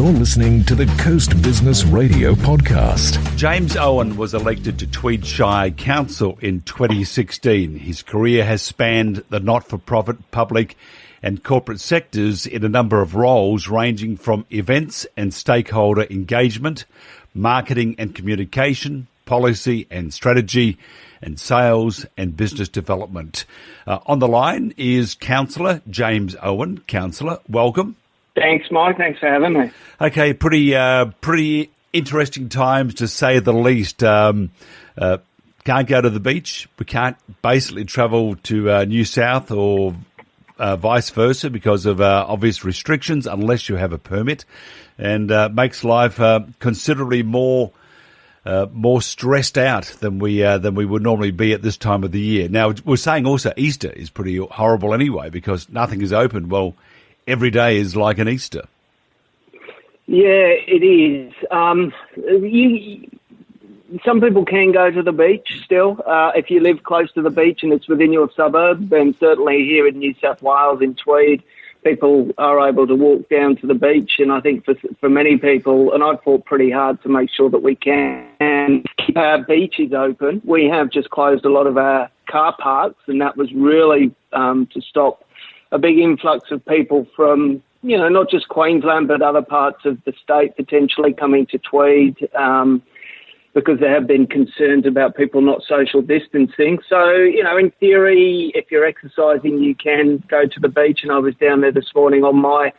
You're listening to the Coast Business Radio podcast. James Owen was elected to Tweed Shire Council in 2016. His career has spanned the not-for-profit, public and corporate sectors in a number of roles ranging from events and stakeholder engagement, marketing and communication, policy and strategy, and sales and business development. On the line is Councillor James Owen. Councillor, welcome. Thanks, Mike. Thanks for having me. Okay, pretty interesting times to say the least. Can't go to the beach. We can't basically travel to New South or vice versa because of obvious restrictions unless you have a permit, and makes life considerably more stressed out than we would normally be at this time of the year. Now, we're saying also Easter is pretty horrible anyway because nothing is open. Well, every day is like an Easter. Yeah, it is. Some people can go to the beach still. If you live close to the beach and it's within your suburb, then certainly here in New South Wales, in Tweed, people are able to walk down to the beach. And I think for many people, and I've fought pretty hard to make sure that we can keep our beaches open. We have just closed a lot of our car parks, and that was really to stop a big influx of people from, not just Queensland, but other parts of the state potentially coming to Tweed, because there have been concerns about people not social distancing. So, in theory, if you're exercising, you can go to the beach. And I was down there this morning on my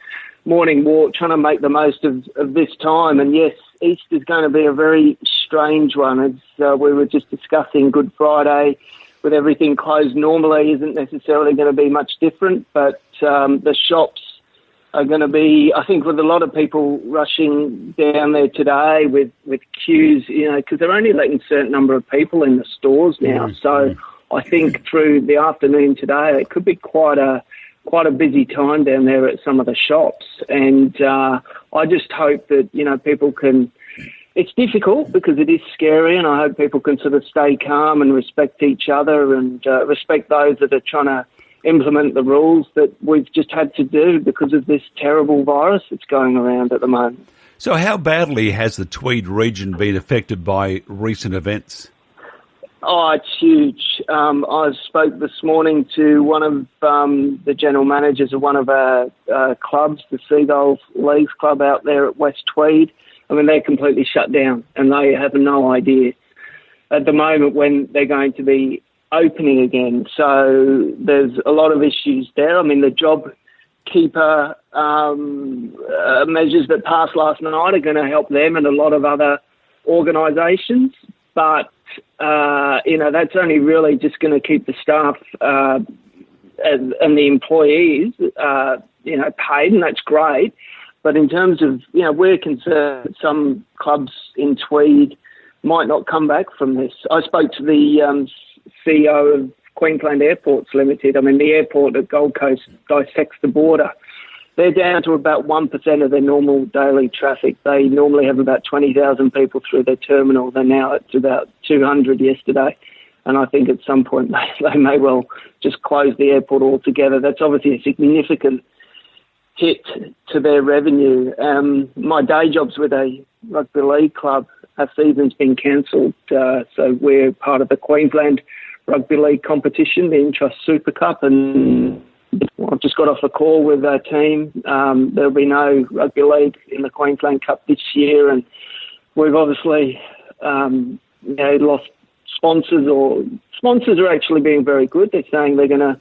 morning walk trying to make the most of this time. And yes, Easter's going to be a very strange one. As we were just discussing, Good Friday, with everything closed normally, isn't necessarily going to be much different. But the shops are going to be, I think, with a lot of people rushing down there today with queues, because they're only letting a certain number of people in the stores now. So I think through the afternoon today, it could be quite a busy time down there at some of the shops. And I just hope that, people can. It's difficult because it is scary, and I hope people can sort of stay calm and respect each other and respect those that are trying to implement the rules that we've just had to do because of this terrible virus that's going around at the moment. So how badly has the Tweed region been affected by recent events? Oh, it's huge. I spoke this morning to one of the general managers of one of our clubs, the Seagulls Leagues Club out there at West Tweed. I mean, they're completely shut down and they have no idea at the moment when they're going to be opening again. So there's a lot of issues there. I mean, the JobKeeper measures that passed last night are going to help them and a lot of other organisations. But, that's only really just going to keep the staff and the employees, paid, and that's great. But in terms of, we're concerned that some clubs in Tweed might not come back from this. I spoke to the CEO of Queensland Airports Limited. I mean, the airport at Gold Coast dissects the border. They're down to about 1% of their normal daily traffic. They normally have about 20,000 people through their terminal. They're now at about 200 yesterday. And I think at some point they may well just close the airport altogether. That's obviously a significant hit to their revenue. My day job's with a rugby league club. Our season's been cancelled, so we're part of the Queensland Rugby League competition, the Intrust Super Cup, and I've just got off a call with our team. There'll be no rugby league in the Queensland Cup this year, and we've obviously lost sponsors, or sponsors are actually being very good. They're saying they're going to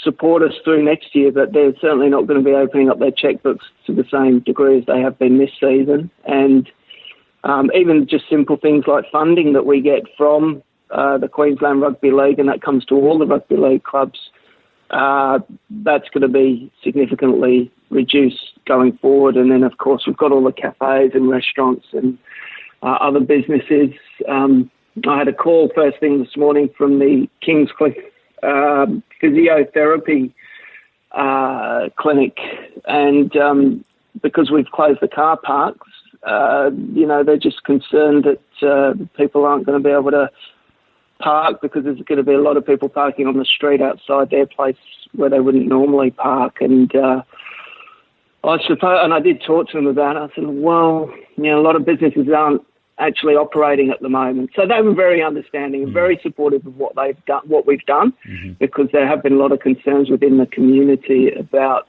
support us through next year, but they're certainly not going to be opening up their checkbooks to the same degree as they have been this season. And even just simple things like funding that we get from the Queensland Rugby League, and that comes to all the rugby league clubs, that's going to be significantly reduced going forward. And then, of course, we've got all the cafes and restaurants and other businesses. I had a call first thing this morning from the Kingscliff physiotherapy clinic, and because we've closed the car parks, they're just concerned that people aren't going to be able to park because there's going to be a lot of people parking on the street outside their place where they wouldn't normally park. And I suppose, and I did talk to them about it. I said, well, a lot of businesses aren't actually operating at the moment. So they were very understanding and very supportive of what they've done, what we've done, because there have been a lot of concerns within the community about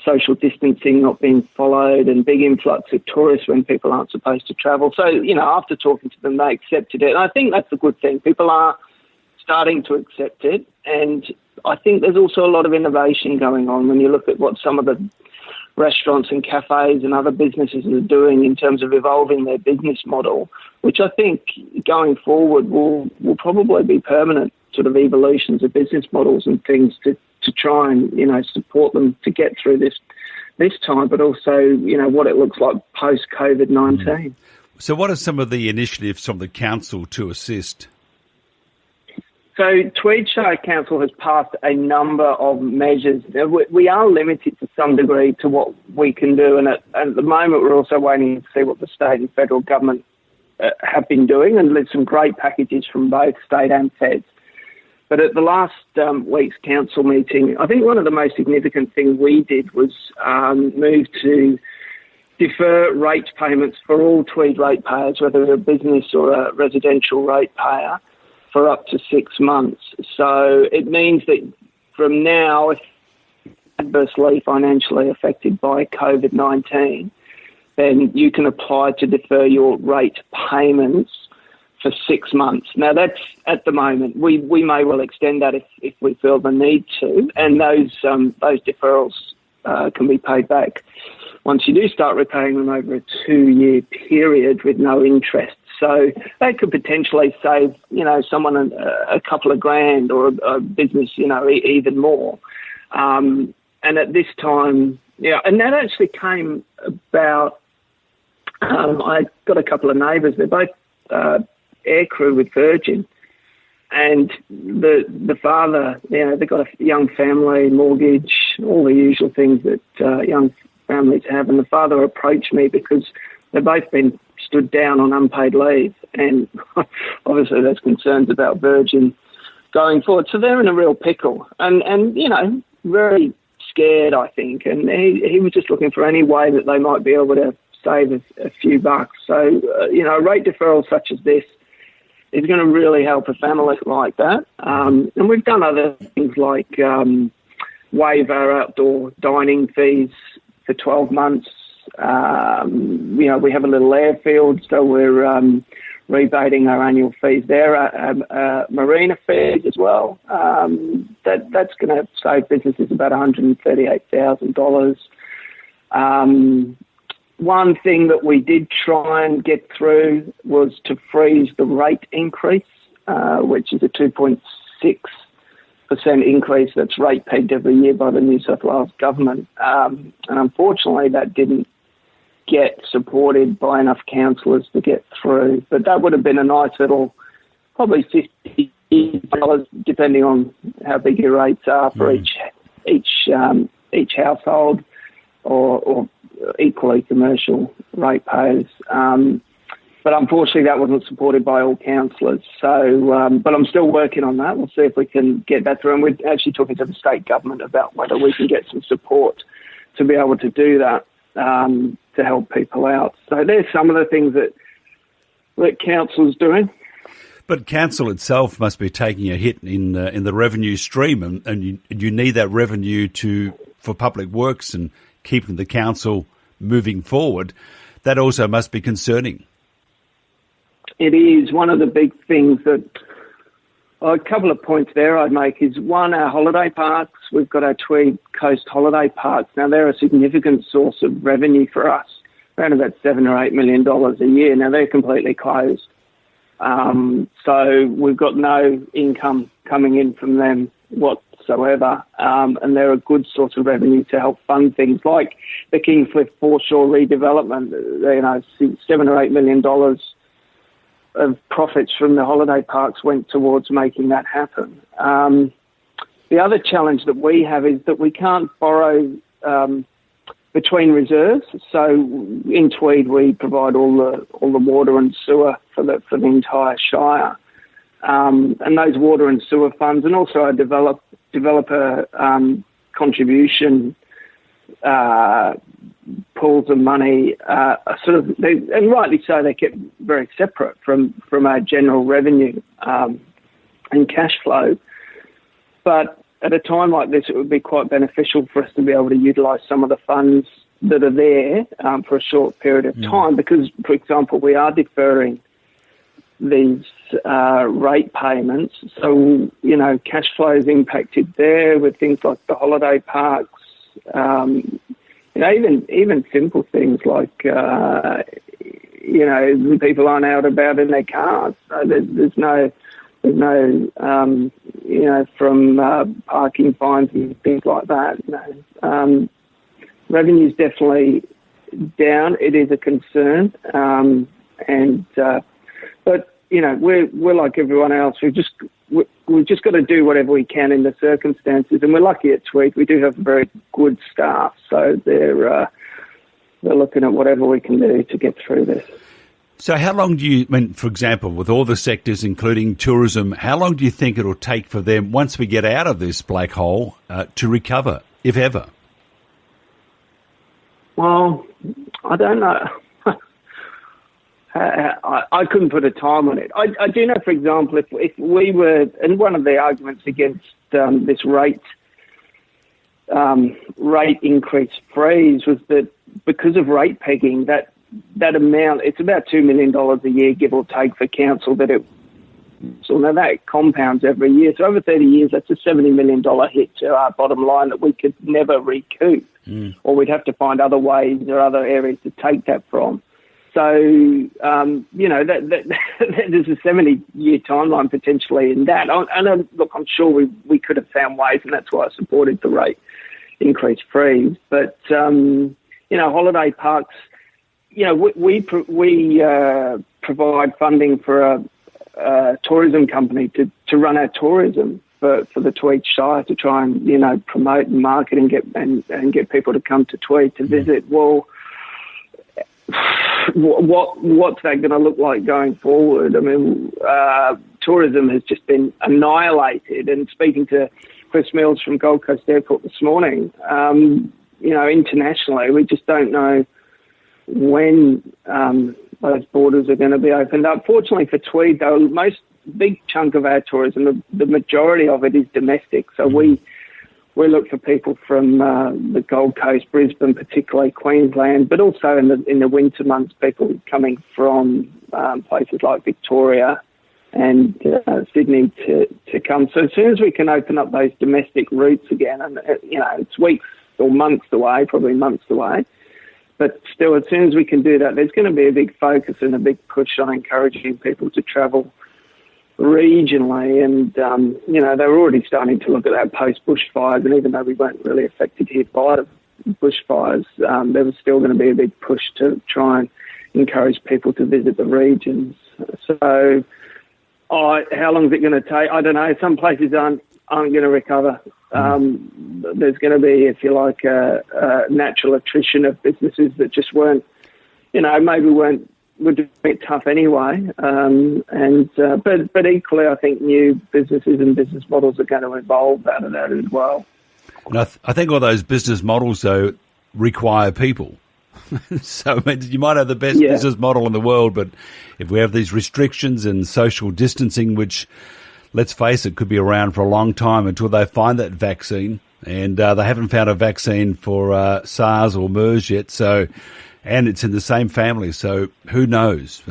social distancing not being followed and big influx of tourists when people aren't supposed to travel. So, after talking to them, they accepted it. And I think that's a good thing. People are starting to accept it. And I think there's also a lot of innovation going on when you look at what some of the restaurants and cafes and other businesses are doing in terms of evolving their business model, which I think going forward will probably be permanent sort of evolutions of business models and things to try and, support them to get through this time, but also, what it looks like post-COVID-19. So what are some of the initiatives from the council to assist? So Tweed Shire Council has passed a number of measures. We are limited to some degree to what we can do, and at the moment we're also waiting to see what the state and federal government have been doing, and there's some great packages from both state and feds. But at the last week's council meeting, I think one of the most significant things we did was move to defer rate payments for all Tweed ratepayers, whether they're a business or a residential ratepayer, for up to 6 months. So it means that from now, if adversely financially affected by COVID-19, then you can apply to defer your rate payments for 6 months. Now, that's at the moment. We may well extend that if we feel the need to, and those deferrals can be paid back once you do start repaying them over a 2-year period with no interest. So that could potentially save, someone a couple of grand, or a business, even more. And at this time, and that actually came about. I got a couple of neighbours. They're both aircrew with Virgin, and the father, they've got a young family, mortgage, all the usual things that young families have. And the father approached me because they've both been stood down on unpaid leave, and obviously there's concerns about Virgin going forward. So they're in a real pickle, and very scared, I think. And he was just looking for any way that they might be able to save a few bucks. So, a rate deferral such as this is going to really help a family like that. And we've done other things like waive our outdoor dining fees for 12 months. We have a little airfield, so we're rebating our annual fees there, marina fees as well. That's going to save businesses about $138,000. One thing that we did try and get through was to freeze the rate increase, which is a 2.6% increase that's rate pegged every year by the New South Wales government. And unfortunately, that didn't get supported by enough councillors to get through. But that would have been a nice little, probably $50, depending on how big your rates are for each household, or equally commercial ratepayers. But unfortunately, that wasn't supported by all councillors. So, but I'm still working on that. We'll see if we can get that through. And we're actually talking to the state government about whether we can get some support to be able to do that, to help people out. So there's some of the things that council's doing. But council itself must be taking a hit in the revenue stream, and you need that revenue for public works and keeping the council moving forward. That also must be concerning. It is. One of the big things that, a couple of points there I'd make is, one, our holiday parks. We've got our Tweed Coast holiday parks. Now, they're a significant source of revenue for us, around about $7 or $8 million a year. Now, they're completely closed. So we've got no income coming in from them whatsoever. And they're a good source of revenue to help fund things like the Kingscliff foreshore redevelopment. $7 or $8 million of profits from the holiday parks went towards making that happen. The other challenge that we have is that we can't borrow between reserves. So in Tweed, we provide all the water and sewer for the entire Shire, and those water and sewer funds, and also our developer contribution pools of money are sort of, and rightly so, they kept very separate from our general revenue and cash flow. But at a time like this, it would be quite beneficial for us to be able to utilise some of the funds that are there for a short period of time, because, for example, we are deferring these rate payments. So, you know, cash flow is impacted there with things like the holiday parks, you know, even simple things like, you know, people aren't out about in their cars. So there's no, you know, from parking fines and things like that. No. Revenue's definitely down. It is a concern, but you know, we're like everyone else. We've just got to do whatever we can in the circumstances, and we're lucky at Tweed. We do have very good staff, so they're looking at whatever we can do to get through this. So how long do you, I mean, for example, with all the sectors, including tourism, how long do you think it'll take for them, once we get out of this black hole, to recover, if ever? Well, I don't know. I couldn't put a time on it. I do know, for example, if we were, and one of the arguments against this rate increase freeze was that because of rate pegging, that amount, it's about $2 million a year, give or take, for council so now that compounds every year. So over 30 years, that's a $70 million hit to our bottom line that we could never recoup, or we'd have to find other ways or other areas to take that from. So, you know, that there's a 70-year timeline potentially in that. And look, I'm sure we could have found ways, and that's why I supported the rate increase freeze. But, you know, holiday parks, you know, we provide funding for a tourism company to run our tourism for the Tweed Shire, to try and, you know, promote and market and get people to come to Tweed to visit. Well, what's that going to look like going forward? I mean, tourism has just been annihilated. And speaking to Chris Mills from Gold Coast Airport this morning, you know, internationally, we just don't know when those borders are going to be opened up. Fortunately for Tweed, though, most big chunk of our tourism, the majority of it is domestic. So we look for people from the Gold Coast, Brisbane, particularly Queensland, but also in the winter months, people coming from places like Victoria and Sydney to come. So as soon as we can open up those domestic routes again, and you know, it's weeks or months away, probably months away, but still, as soon as we can do that, there's going to be a big focus and a big push on encouraging people to travel regionally. And, you know, they were already starting to look at that post-bushfires, and even though we weren't really affected here by the bushfires, there was still going to be a big push to try and encourage people to visit the regions. So how long is it going to take? I don't know. Some places aren't going to recover. There's going to be, if you like, a natural attrition of businesses that just weren't, you know, maybe were a bit tough anyway. But equally, I think new businesses and business models are going to evolve out of that as well. And I think all those business models, though, require people. So I mean, you might have the best business model in the world, but if we have these restrictions and social distancing, which, let's face it, could be around for a long time until they find that vaccine, and they haven't found a vaccine for SARS or MERS yet, so, and it's in the same family, so who knows?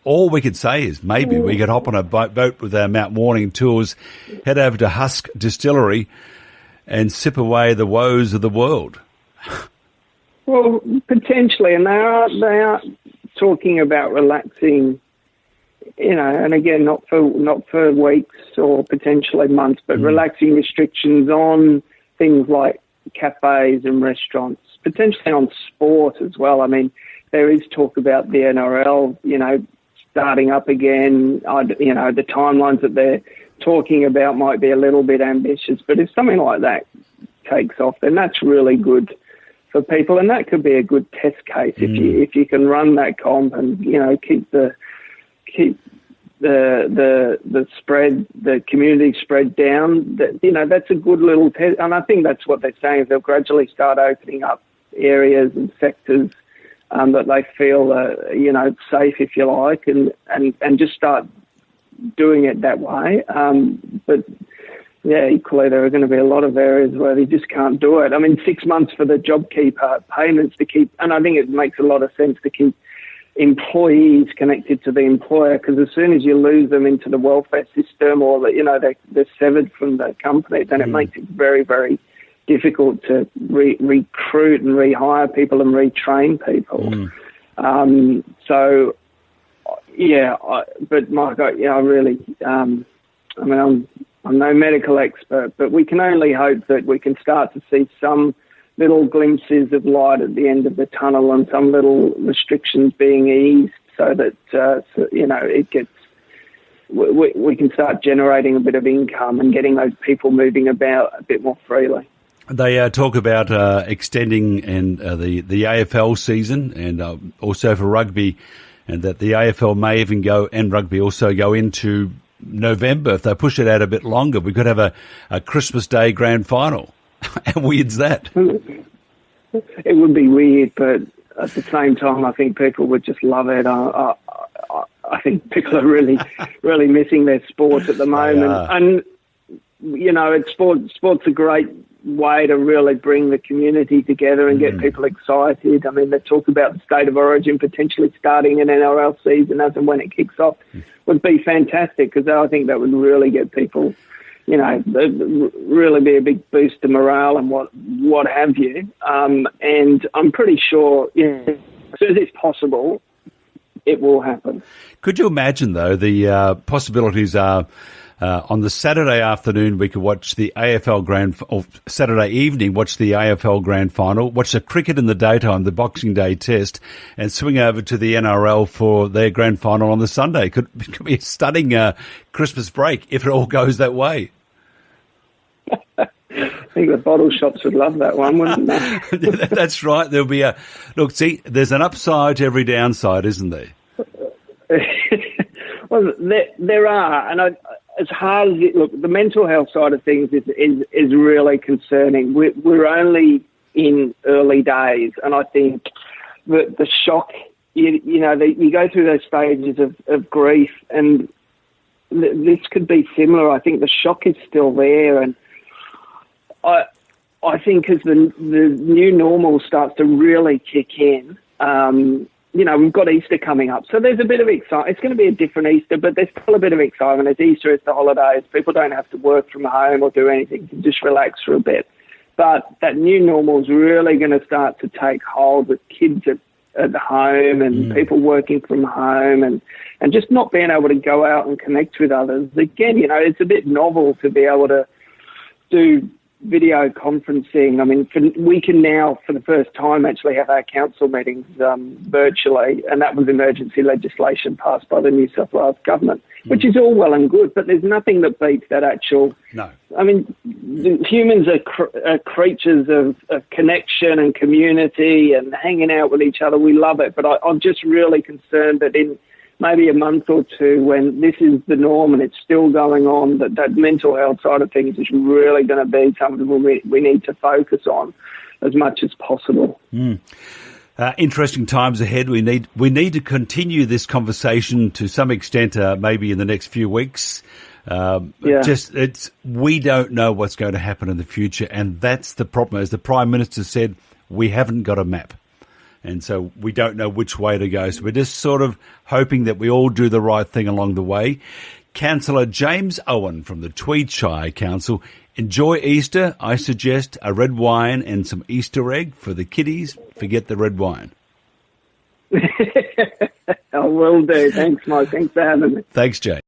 All we could say is maybe we could hop on a boat with our Mount Warning tours, head over to Husk Distillery and sip away the woes of the world. Well, potentially, and they are talking about relaxing, you know, and again, not for weeks or potentially months, but relaxing restrictions on things like cafes and restaurants, potentially on sport as well. I mean, there is talk about the NRL, you know, starting up again. You know, the timelines that they're talking about might be a little bit ambitious, but if something like that takes off, then that's really good for people, and that could be a good test case if you can run that comp and, you know, keep the spread, the community spread down, that's a good little test. And I think that's what they're saying, is they'll gradually start opening up areas and sectors that they feel, safe, if you like, and just start doing it that way. But yeah, equally, there are going to be a lot of areas where they just can't do it. I mean, 6 months for the JobKeeper payments to keep, and I think it makes a lot of sense to keep employees connected to the employer, because as soon as you lose them into the welfare system, or they're severed from the company, then it makes it very, very difficult to recruit and rehire people and retrain people. But Mike, I really, I'm no medical expert, but we can only hope that we can start to see some little glimpses of light at the end of the tunnel, and some little restrictions being eased, so that it gets. We can start generating a bit of income and getting those people moving about a bit more freely. They talk about extending and the AFL season, and also for rugby, and that the AFL may even go, and rugby also go into November. If they push it out a bit longer, we could have a Christmas Day grand final. How weird's that? It would be weird, but at the same time, I think people would just love it. I think people are really, really missing their sport at the moment. And, sport's a great way to really bring the community together and get people excited. I mean, they talk about the state of origin potentially starting an NRL season as and when it kicks off. Would be fantastic, because I think that would really get people, really be a big boost to morale and what have you. And I'm pretty sure, as soon as it's possible, it will happen. Could you imagine, though, the possibilities are on the Saturday afternoon we could watch the AFL or Saturday evening watch the AFL Grand Final, watch the cricket in the daytime, the Boxing Day Test, and swing over to the NRL for their Grand Final on the Sunday. Could be a stunning Christmas break if it all goes that way. I think the bottle shops would love that one, wouldn't they? That's right. There'll be there's an upside to every downside, isn't there? Well, there are, and as hard as the mental health side of things is really concerning. We're only in early days, and I think the shock, you go through those stages of grief, and this could be similar. I think the shock is still there, and I think as the new normal starts to really kick in, we've got Easter coming up. So there's a bit of excitement. It's going to be a different Easter, but there's still a bit of excitement. It's Easter, it's the holidays. People don't have to work from home or do anything. You can just relax for a bit. But that new normal is really going to start to take hold with kids at home and people working from home and just not being able to go out and connect with others. Again, it's a bit novel to be able to do video conferencing. I mean, we can now, for the first time, actually have our council meetings virtually, and that was emergency legislation passed by the New South Wales government, which is all well and good, but there's nothing that beats that actual... No. I mean, humans are creatures of connection and community and hanging out with each other. We love it, but I'm just really concerned that in maybe a month or two, when this is the norm and it's still going on, that mental health side of things is really going to be something we need to focus on as much as possible. Interesting times ahead. We need to continue this conversation to some extent, maybe in the next few weeks. We don't know what's going to happen in the future, and that's the problem. As the Prime Minister said, we haven't got a map. And so we don't know which way to go. So we're just sort of hoping that we all do the right thing along the way. Councillor James Owen from the Tweed Shire Council. Enjoy Easter. I suggest a red wine and some Easter egg for the kiddies. Forget the red wine. I will do. Thanks, Mike. Thanks for having me. Thanks, Jay.